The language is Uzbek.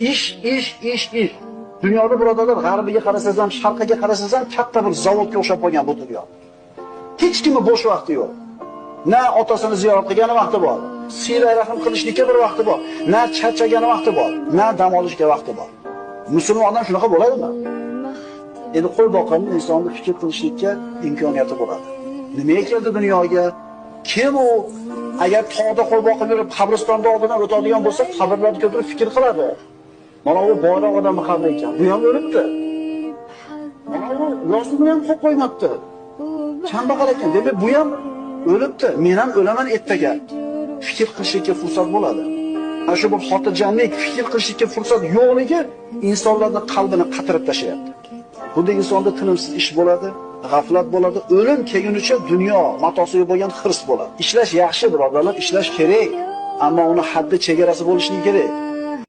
Ish. Dunyoda birodarlar, g'arbiga qarasangiz ham, sharqiga qarasangiz ham katta bir zavodga o'xshab qolgan bu dunyo. Hech kimning bo'sh vaqti yo'q. Na otasini ziyorat qilgani vaqti bor, siyla rahim qilishlikka bir vaqti bor, na charchagani vaqti bor, na dam olishga vaqti bor. Musulmon odam shunaqa bo'ladimi? Endi qo'y boqarni insonni fikr qilishlikka imkoniyati bo'ladi. Nimaga keldi dunyoga? Kim u? Agar tog'da qo'y boqib yurib, qabristonda oldidan o'tadigan bo'lsa, qabrlarga o'tirib fikr qiladi. Mana bu boyroq odamning qabri ekan. Bu ham o'libdi. Mana bu yozuvni ham qo'yib qo'ymabdi. Kambag'al ekan. Demak, bu ham o'libdi. Men ham o'laman ertaga. Fikr qilishga fursat bo'ladi. Mana shu bir xotirjamlik, fikr qilishga fursat yo'qligi insonlarning qalbini qatirib tashlayapti. Bunda insonda tinimsiz ish bo'ladi, g'aflat bo'ladi, o'lim kelgunicha dunyo matosiga bo'lgan hirs bo'ladi. Ishlash yaxshi birodarlar, ishlash kerak, ammo uni haddi chegarasi bo'lishi kerak.